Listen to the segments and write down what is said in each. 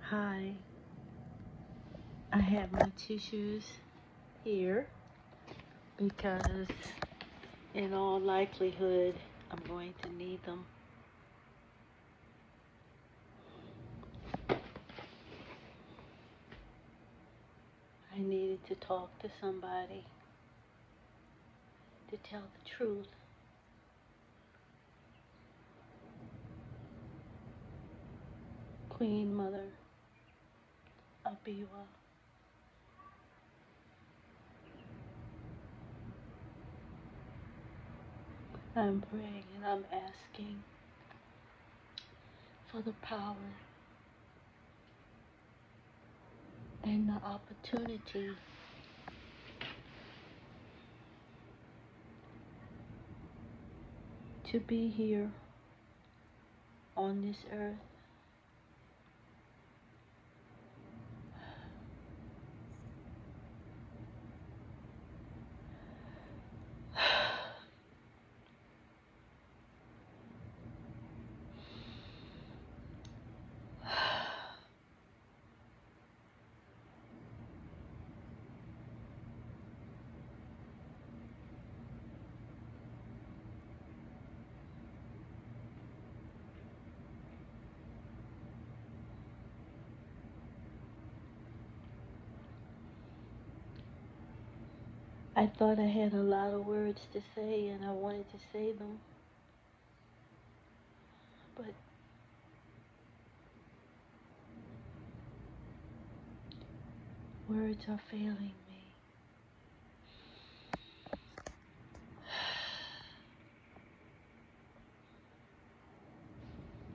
Hi, I have my tissues here because, in all likelihood, I'm going to need them. I needed to talk to somebody to tell the truth. Queen Mother Abiwa, I'm praying and I'm asking for the power and the opportunity to be here on this earth. I thought I had a lot of words to say and I wanted to say them, but words are failing me.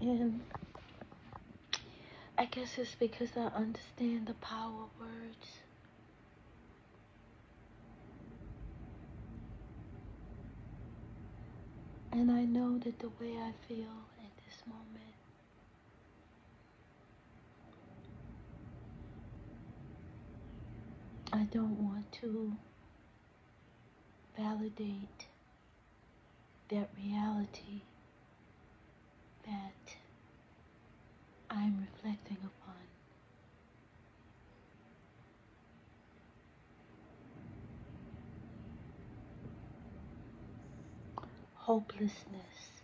And I guess it's because I understand the power of words. And I know that the way I feel at this moment, I don't want to validate that reality that I'm reflecting upon. Hopelessness.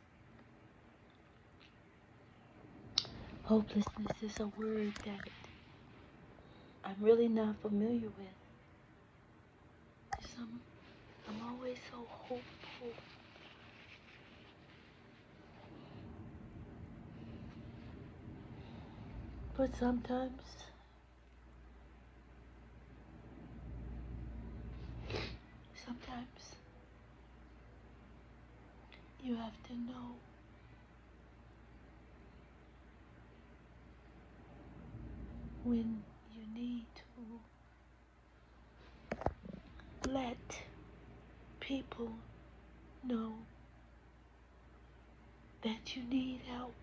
Hopelessness is a word that I'm really not familiar with. 'Cause I'm always so hopeful. But sometimes you have to know when you need to let people know that you need help.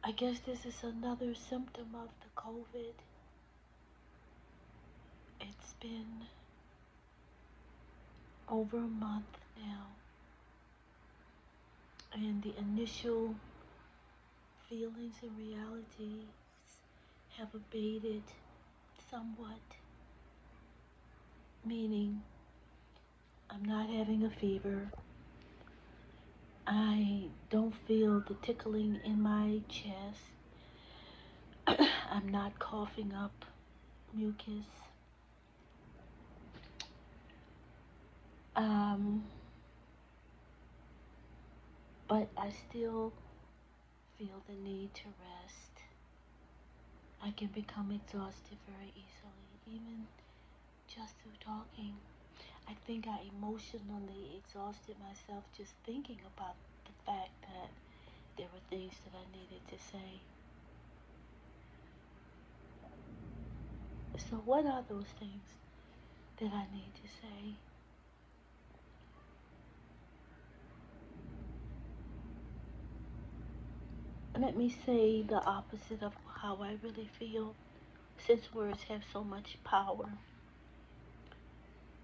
I guess this is another symptom of the COVID. It's been over a month now, and the initial feelings and realities have abated somewhat, meaning I'm not having a fever. I don't feel the tickling in my chest. I'm not coughing up mucus. But I still feel the need to rest. I can become exhausted very easily, even just through talking. I think I emotionally exhausted myself just thinking about the fact that there were things that I needed to say. So what are those things that I need to say? Let me say the opposite of how I really feel, since words have so much power.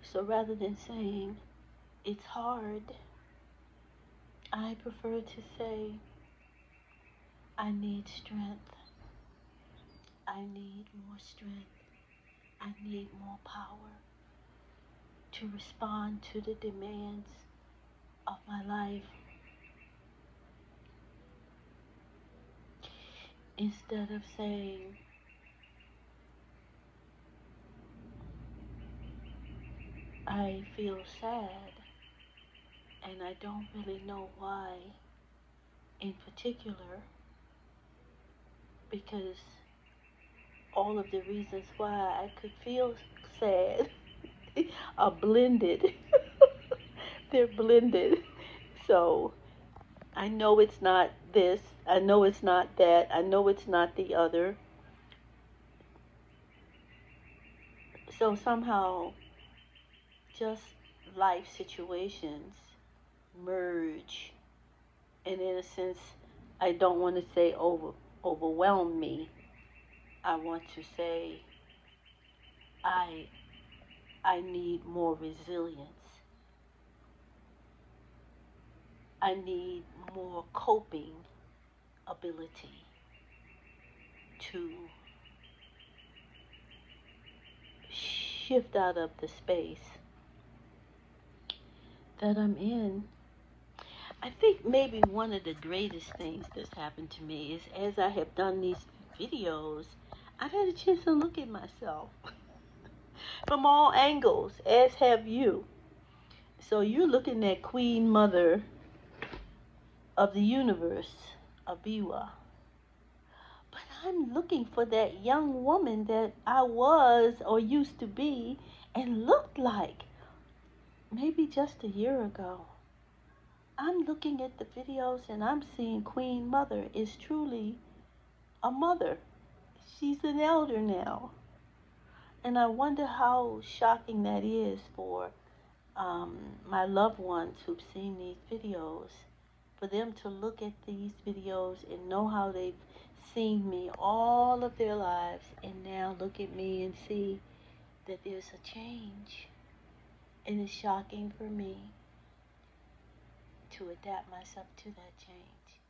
So rather than saying it's hard, I prefer to say, I need strength. I need more strength. I need more power to respond to the demands of my life instead of saying, I feel sad and I don't really know why in particular, because all of the reasons why I could feel sad are blended. They're blended. So I know it's not this. I know it's not that. I know it's not the other. So somehow, just life situations merge. And in a sense, I don't want to say overwhelm me. I want to say I I need more resilience. I need more coping ability to shift out of the space that I'm in. I think maybe one of the greatest things that's happened to me is as I have done these videos, I've had a chance to look at myself from all angles, as have you. So you're looking at Queen Mother of the universe, Abiwa. But I'm looking for that young woman that I was or used to be and looked like maybe just a year ago. I'm looking at the videos and I'm seeing Queen Mother is truly a mother. She's an elder now. And I wonder how shocking that is for my loved ones who've seen these videos. For them to look at these videos and know how they've seen me all of their lives and now look at me and see that there's a change. And it's shocking for me to adapt myself to that change.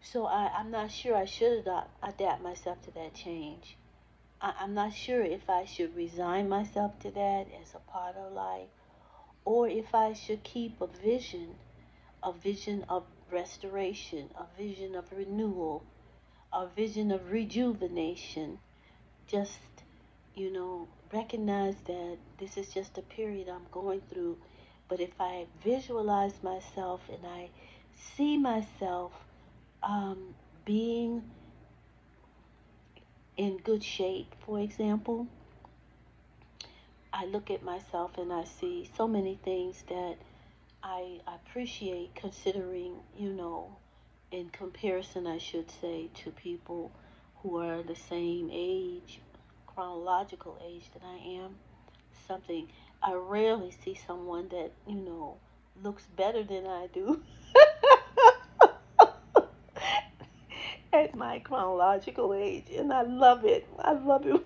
So I'm not sure I should adapt myself to that change. I'm not sure if I should resign myself to that as a part of life or if I should keep a vision of restoration, a vision of renewal, a vision of rejuvenation. Just, recognize that this is just a period I'm going through. But if I visualize myself and I see myself being in good shape, for example, I look at myself and I see so many things that I appreciate considering, in comparison, I should say, to people who are the same age, chronological age that I am. Something I rarely see someone that, looks better than I do at my chronological age. And I love it. I love it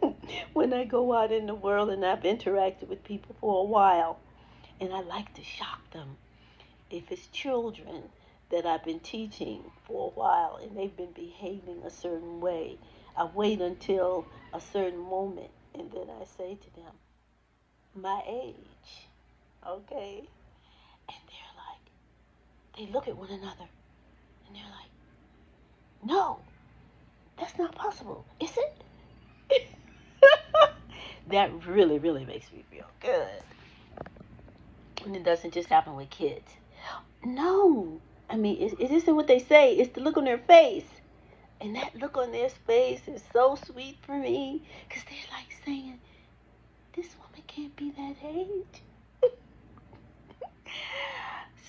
when I go out in the world and I've interacted with people for a while. And I like to shock them. If it's children that I've been teaching for a while and they've been behaving a certain way, I wait until a certain moment and then I say to them, my age, okay? And they're like, they look at one another and they're like, no, that's not possible, is it? That really, really makes me feel good. And it doesn't just happen with kids. No, I mean, it isn't what they say, it's the look on their face. And that look on their face is so sweet for me because they're like saying, this woman can't be that age.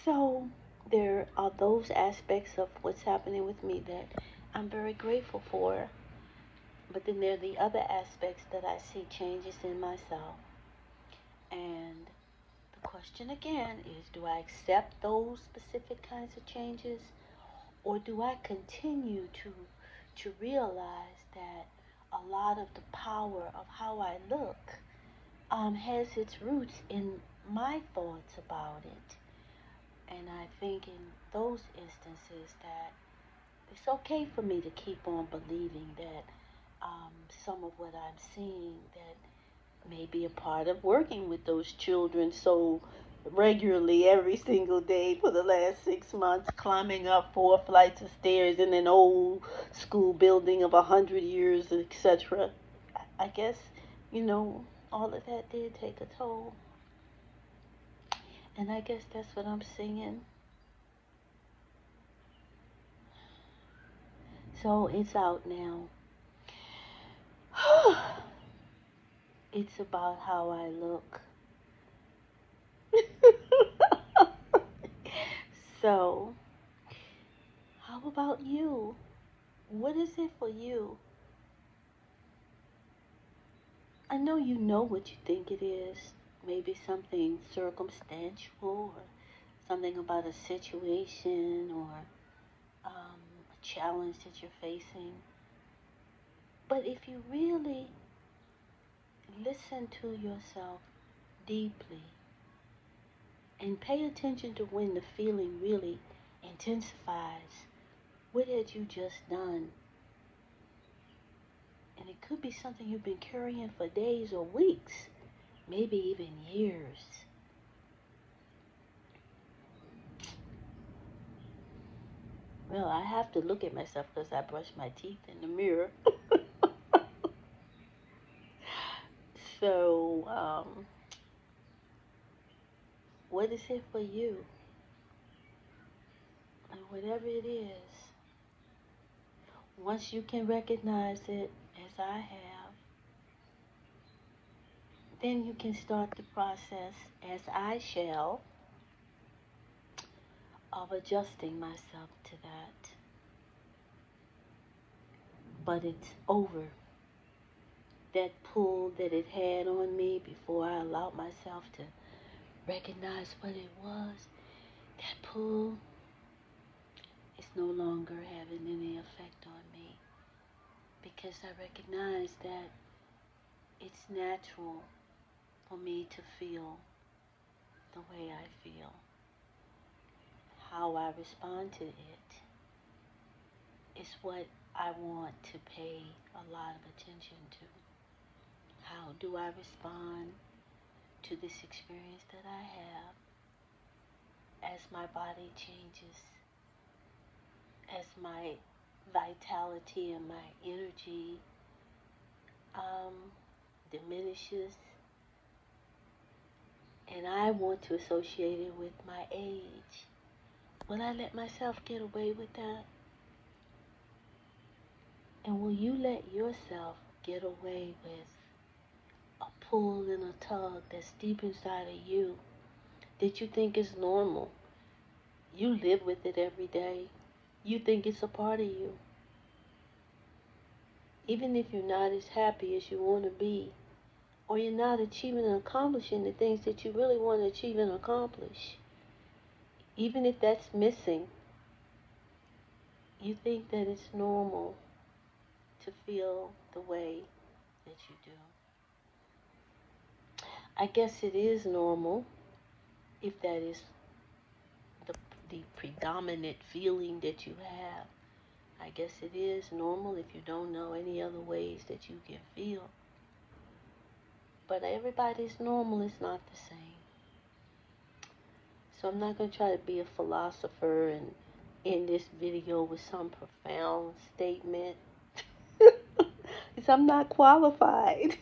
So there are those aspects of what's happening with me that I'm very grateful for. But then there are the other aspects that I see changes in myself. And the question again is, do I accept those specific kinds of changes? Or do I continue to realize that a lot of the power of how I look has its roots in my thoughts about it? And I think in those instances that it's okay for me to keep on believing that some of what I'm seeing that may be a part of working with those children so regularly every single day for the last 6 months, climbing up 4 flights of stairs in an old school building of 100 years, etc. I guess, you know, all of that did take a toll. And I guess that's what I'm singing. So it's out now. It's about how I look. So, how about you? What is it for you? I know what you think it is. Maybe something circumstantial or something about a situation or a challenge that you're facing. But if you really listen to yourself deeply and pay attention to when the feeling really intensifies, what had you just done? And it could be something you've been carrying for days or weeks, maybe even years. Well, I have to look at myself because I brush my teeth in the mirror. So, what is it for you? And whatever it is, once you can recognize it, as I have, then you can start the process, as I shall, of adjusting myself to that. But it's over. That pull that it had on me before I allowed myself to recognize what it was, that pull is no longer having any effect on me because I recognize that it's natural for me to feel the way I feel. How I respond to it is what I want to pay a lot of attention to. How do I respond to this experience that I have as my body changes, as my vitality and my energy diminishes, and I want to associate it with my age? Will I let myself get away with that? And will you let yourself get away with a pull and a tug that's deep inside of you that you think is normal? You live with it every day. You think it's a part of you. Even if you're not as happy as you want to be, or you're not achieving and accomplishing the things that you really want to achieve and accomplish, even if that's missing, you think that it's normal to feel the way that you do. I guess it is normal if that is the, the predominant feeling that you have. I guess it is normal if you don't know any other ways that you can feel. But everybody's normal is not the same. So I'm not going to try to be a philosopher and end this video with some profound statement. Because I'm not qualified.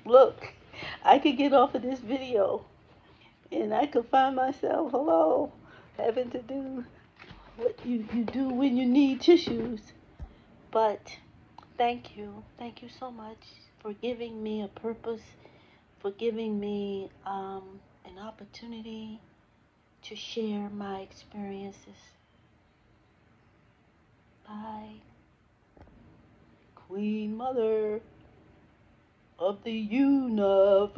Look, I could get off of this video and I could find myself, hello, having to do what you do when you need tissues. But thank you. Thank you so much for giving me a purpose, for giving me an opportunity to share my experiences. Bye. Queen Mother of the universe.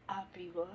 Aviva.